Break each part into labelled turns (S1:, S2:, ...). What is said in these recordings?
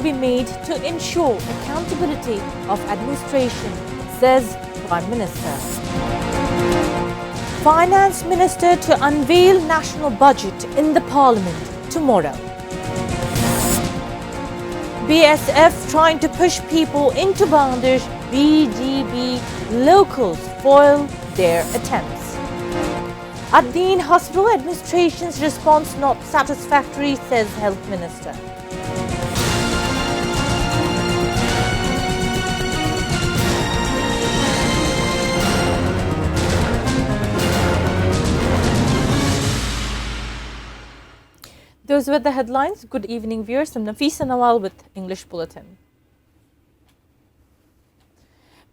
S1: be made to ensure accountability of administration, says Prime Minister. Finance Minister to unveil national budget in the Parliament tomorrow. BSF trying to push people into Bangladesh, BGB locals foil their attempts. ATN Hospital Administration's response not satisfactory, says Health Minister. Those were the headlines. Good evening, viewers. I'm Nafisa Nawal with English Bulletin.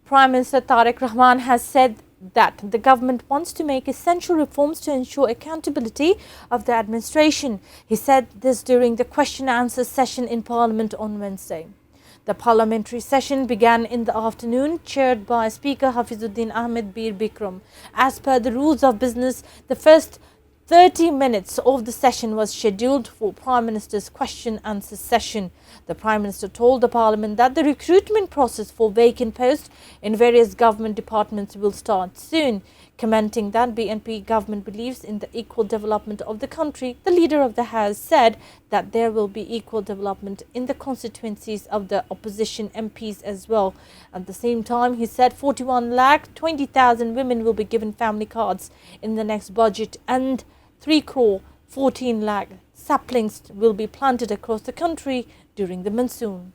S1: Prime Minister Tariq Rahman has said that the government wants to make essential reforms to ensure accountability of the administration. He said this during the question and answer session in Parliament on Wednesday. The parliamentary session began in the afternoon, chaired by Speaker Hafizuddin Ahmed Bir Bikram. As per the rules of business, the first 30 minutes of the session was scheduled for Prime Minister's question-answer session. The Prime Minister told the Parliament that the recruitment process for vacant posts in various government departments will start soon. Commenting that BNP government believes in the equal development of the country, the Leader of the House said that there will be equal development in the constituencies of the opposition MPs as well. At the same time, he said 41,20,000 women will be given family cards in the next budget and 3 crore 14 lakh saplings will be planted across the country during the monsoon.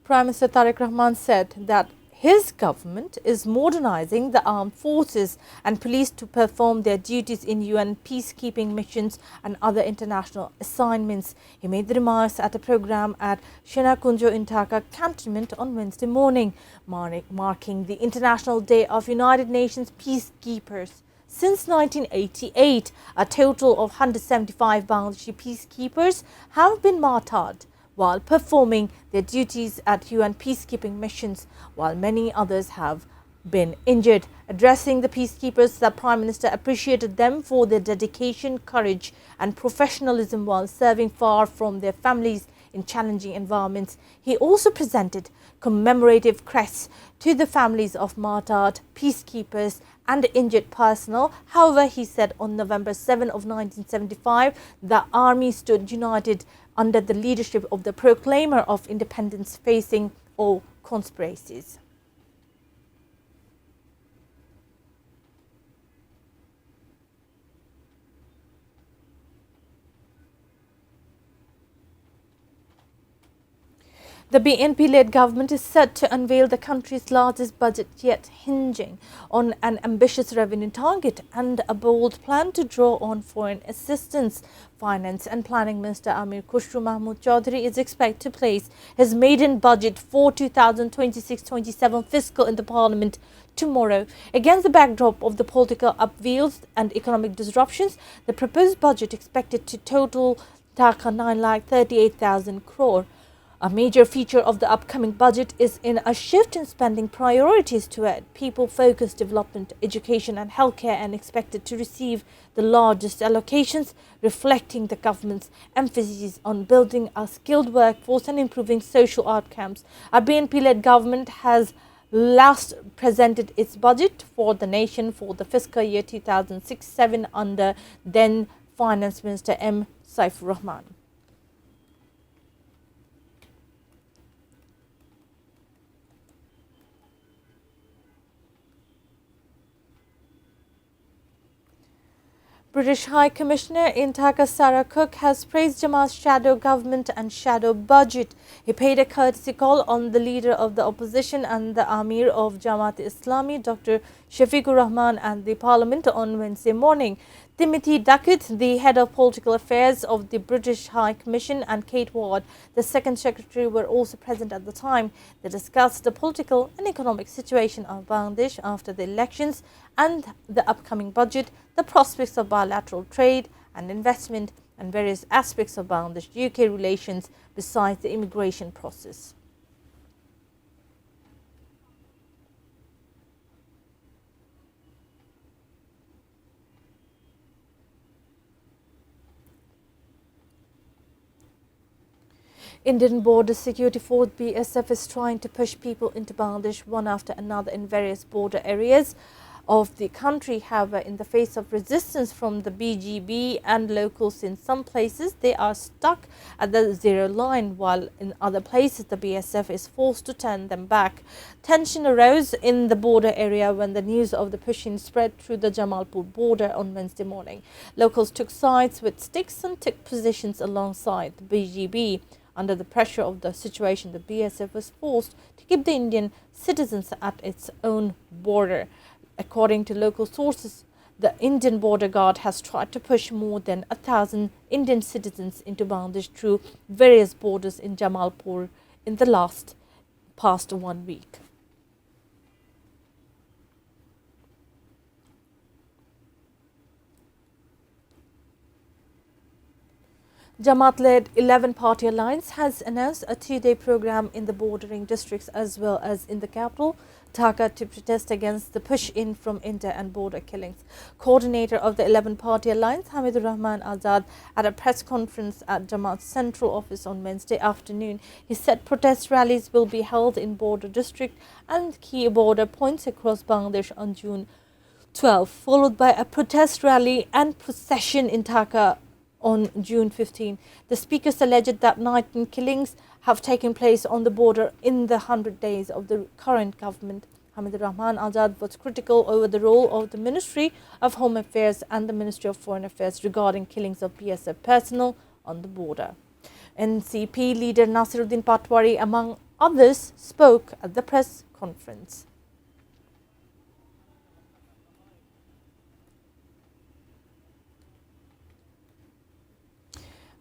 S1: Prime Minister Tariq Rahman said that his government is modernizing the armed forces and police to perform their duties in UN peacekeeping missions and other international assignments. He made the remarks at a program at Shenakunjo in Dhaka cantonment on Wednesday morning, marking the International Day of United Nations Peacekeepers. Since 1988, a total of 175 Bangladeshi peacekeepers have been martyred while performing their duties at UN peacekeeping missions, while many others have been injured. Addressing the peacekeepers, the Prime Minister appreciated them for their dedication, courage and professionalism while serving far from their families in challenging environments. He also presented commemorative crests to the families of martyred peacekeepers and injured personnel. However, he said on November 7 of 1975, the army stood united under the leadership of the proclaimer of independence, facing all conspiracies. The BNP-led government is set to unveil the country's largest budget yet, hinging on an ambitious revenue target and a bold plan to draw on foreign assistance. Finance and Planning Minister Amir Khushru Mahmood Chaudhary is expected to place his maiden budget for 2026-27 fiscal in the Parliament tomorrow. Against the backdrop of the political upheavals and economic disruptions, the proposed budget expected to total Dhaka 9,38,000 crore. A major feature of the upcoming budget is in a shift in spending priorities toward people-focused development, education and healthcare, and expected to receive the largest allocations, reflecting the government's emphasis on building a skilled workforce and improving social outcomes. A BNP-led government has last presented its budget for the nation for the fiscal year 2006-07 under then Finance Minister M. Saifur Rahman. British High Commissioner in Dhaka Sarah Cook has praised Jamaat's shadow government and shadow budget. He paid a courtesy call on the leader of the opposition and the Amir of Jamaat Islami, Dr. Shafiqur Rahman, and the Parliament on Wednesday morning. Timothy Duckett, the head of political affairs of the British High Commission, and Kate Ward, the second secretary, were also present at the time. They discussed the political and economic situation of Bangladesh after the elections and the upcoming budget, the prospects of bilateral trade and investment, and various aspects of Bangladesh-UK relations besides the immigration process. Indian Border Security Force BSF is trying to push people into Bangladesh one after another in various border areas of the country. However, in the face of resistance from the BGB and locals in some places, they are stuck at the zero line, while in other places the BSF is forced to turn them back. Tension arose in the border area when the news of the pushing spread through the Jamalpur border on Wednesday morning. Locals took sides with sticks and took positions alongside the BGB. Under the pressure of the situation, the BSF was forced to keep the Indian citizens at its own border. According to local sources, the Indian border guard has tried to push more than 1,000 Indian citizens into Bangladesh through various borders in Jamalpur in the past 1 week. Jamaat-led 11-party alliance has announced a 2-day program in the bordering districts as well as in the capital, Dhaka, to protest against the push-in from India and border killings. Coordinator of the 11-party alliance, Hamidur Rahman Azad, at a press conference at Jamaat's central office on Wednesday afternoon, he said protest rallies will be held in border district and key border points across Bangladesh on June 12, followed by a protest rally and procession in Dhaka on June 15. The speakers alleged that 19 killings have taken place on the border in the 100 days of the current government. Hamid Rahman Azad was critical over the role of the Ministry of Home Affairs and the Ministry of Foreign Affairs regarding killings of BSF personnel on the border. NCP leader Nasiruddin Patwari, among others, spoke at the press conference.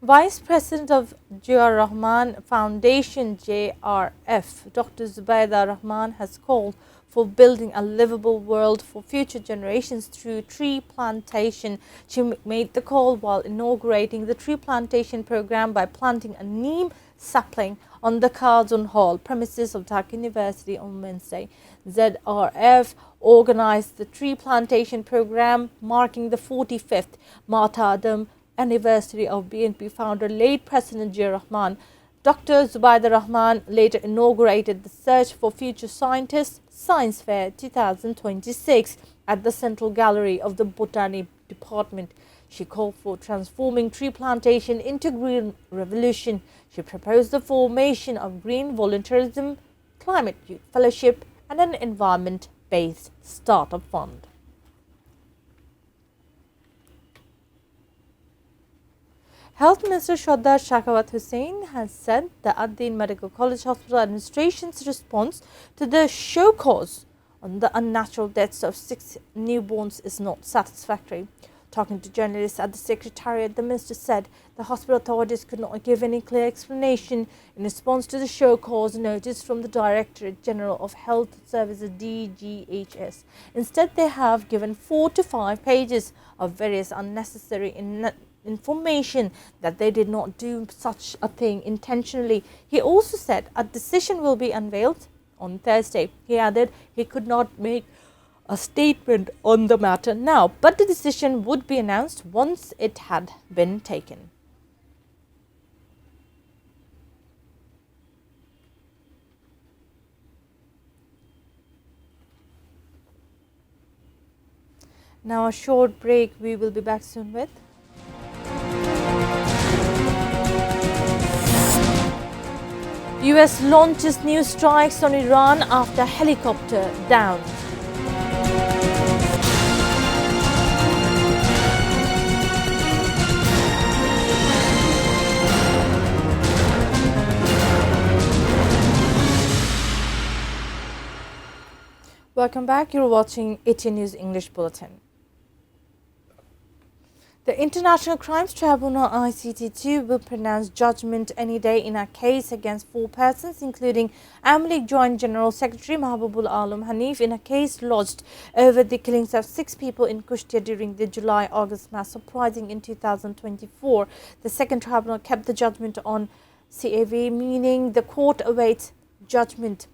S1: Vice President of Jiar Rahman Foundation JRF, Dr. Zubaida Rahman, has called for building a livable world for future generations through tree plantation. She made the call while inaugurating the tree plantation program by planting a neem sapling on the Kazun Hall premises of Dhaka University on Wednesday. ZRF organized the tree plantation program marking the 45th Martyrdom anniversary of BNP founder late President Jiar Rahman. Dr. Zubaida Rahman later inaugurated the Search for Future Scientists Science Fair 2026 at the Central Gallery of the Botany Department. She called for transforming tree plantation into green revolution. She proposed the formation of green volunteerism, climate youth fellowship and an environment-based startup fund. Health Minister Shodda Shakawat Hussain has said the ATN Medical College Hospital Administration's response to the show cause on the unnatural deaths of 6 newborns is not satisfactory. Talking to journalists at the Secretariat, the Minister said the hospital authorities could not give any clear explanation in response to the show cause notice from the Directorate General of Health Services DGHS. Instead, they have given 4 to 5 pages of various unnecessary information that they did not do such a thing intentionally. He also said a decision will be unveiled on Thursday. He added he could not make a statement on the matter now, but the decision would be announced once it had been taken. Now a short break. We will be back soon with US launches new strikes on Iran after helicopter downed. Welcome back. You're watching ATN News English Bulletin. The International Crimes Tribunal ICT2 will pronounce judgment any day in a case against 4 persons, including AMLIC Joint General Secretary Mahbubul Alam Hanif, in a case lodged over the killings of 6 people in Kushtia during the July-August mass uprising in 2024. The second tribunal kept the judgment on CAV, meaning the court awaits judgment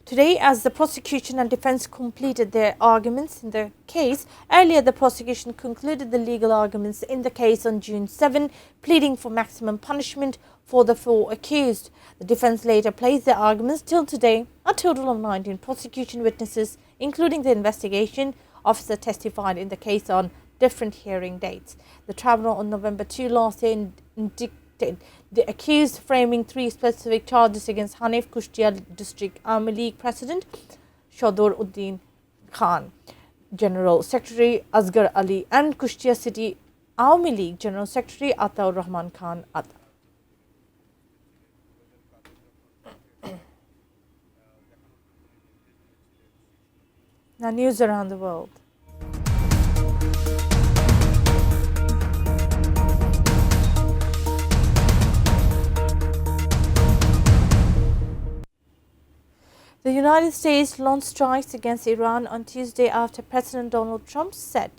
S1: Today, as the prosecution and defense completed their arguments in the case, earlier the prosecution concluded the legal arguments in the case on June 7, pleading for maximum punishment for the 4 accused. The defense later placed their arguments till today. A total of 19 prosecution witnesses, including the investigation officer, testified in the case on different hearing dates. The tribunal on November 2 last year indicted the accused, framing 3 specific charges against Hanif Kushtia District Army League President Shodor Uddin Khan, General Secretary Asghar Ali, and Kushtia City Army League General Secretary Ataur Rahman Khan Atta. Now, news around the world. The United States launched strikes against Iran on Tuesday after President Donald Trump said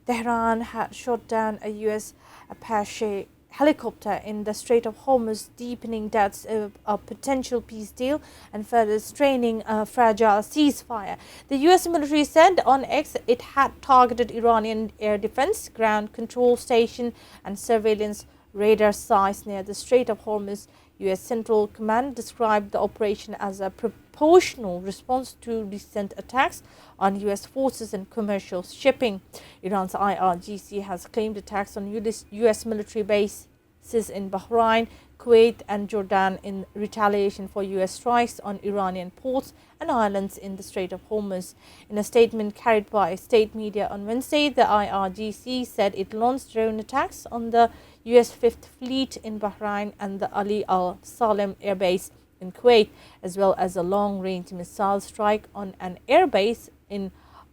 S1: Tehran had shot down a U.S. Apache helicopter in the Strait of Hormuz, deepening doubts of a potential peace deal and further straining a fragile ceasefire. The U.S. military said on X it had targeted Iranian air defense, ground control station and surveillance radar sites near the Strait of Hormuz. U.S. Central Command described the operation as a proportional response to recent attacks on U.S. forces and commercial shipping. Iran's IRGC has claimed attacks on U.S. military bases in Bahrain, Kuwait and Jordan in retaliation for U.S. strikes on Iranian ports and islands in the Strait of Hormuz. In a statement carried by state media on Wednesday, the IRGC said it launched drone attacks on the U.S. Fifth Fleet in Bahrain and the Ali Al Salem Air Base in Kuwait, as well as a long-range missile strike on an air base in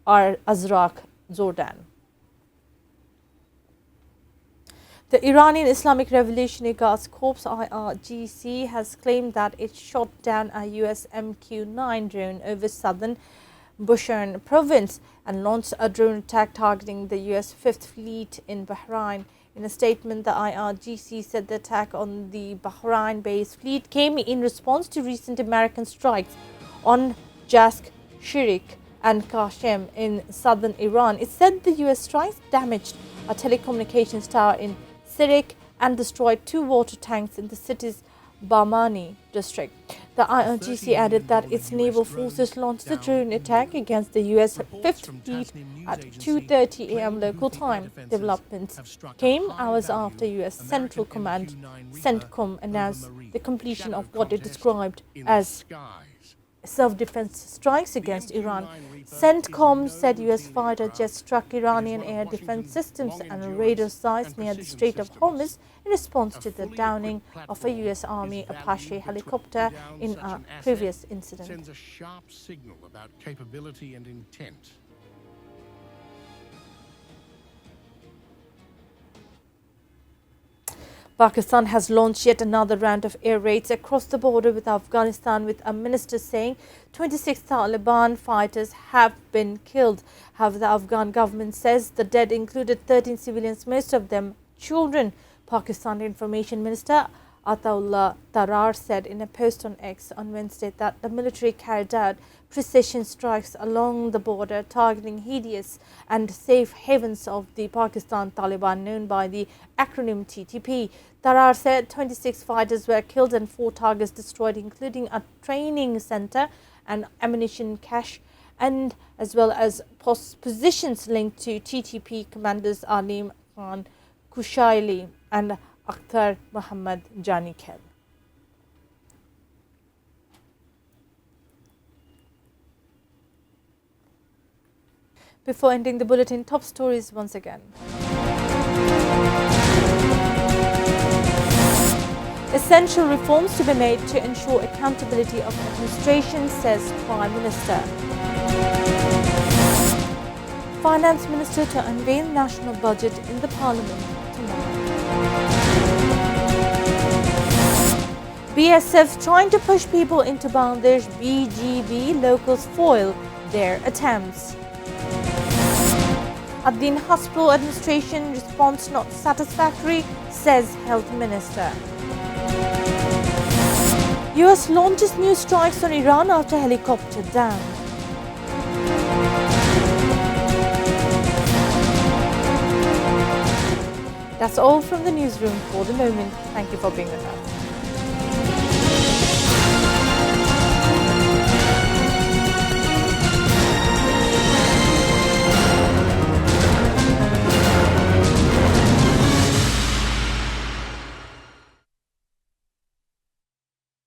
S1: Azraq, Jordan. The Iranian Islamic Revolutionary Guards Corps IRGC has claimed that it shot down a US MQ-9 drone over southern Bushehr province and launched a drone attack targeting the US Fifth Fleet in Bahrain. In a statement, the IRGC said the attack on the Bahrain-based fleet came in response to recent American strikes on Jask, Shirik and Qashem in southern Iran. It said the US strikes damaged a telecommunications tower in Sirik and destroyed 2 water tanks in the city's Bamani district. The IRGC added that its naval forces launched a drone attack against the US Fifth Fleet at 2:30 a.m. local time. Developments came hours after US Central Command CENTCOM announced the completion of what it described as self-defense strikes against Iran. CENTCOM said US fighter jets struck Iranian air defense systems and radar sites near the Strait of Hormuz in response to the downing of a US Army Apache helicopter in a previous incident.
S2: Sends a sharp signal about capability and intent.
S1: Pakistan has launched yet another round of air raids across the border with Afghanistan, with a minister saying 26 Taliban fighters have been killed. However, the Afghan government says the dead included 13 civilians, most of them children. Pakistan Information Minister Ataullah Tarar said in a post on X on Wednesday that the military carried out precision strikes along the border targeting hideous and safe havens of the Pakistan Taliban, known by the acronym TTP. Tarar said 26 fighters were killed and 4 targets destroyed, including a training center and ammunition cache, and as well as positions linked to TTP commanders Alim Khan Kushaili and Akhtar Muhammad Janikel. Before ending the bulletin, top stories once again. Essential reforms to be made to ensure accountability of administration, says Prime Minister. Finance Minister to unveil national budget in the Parliament tomorrow. BSF trying to push people into Bangladesh. BGB locals foil their attempts. ATN Hospital Administration response not satisfactory, says Health Minister. US launches new strikes on Iran after helicopter down. That's all from the newsroom for the moment. Thank you for being with us.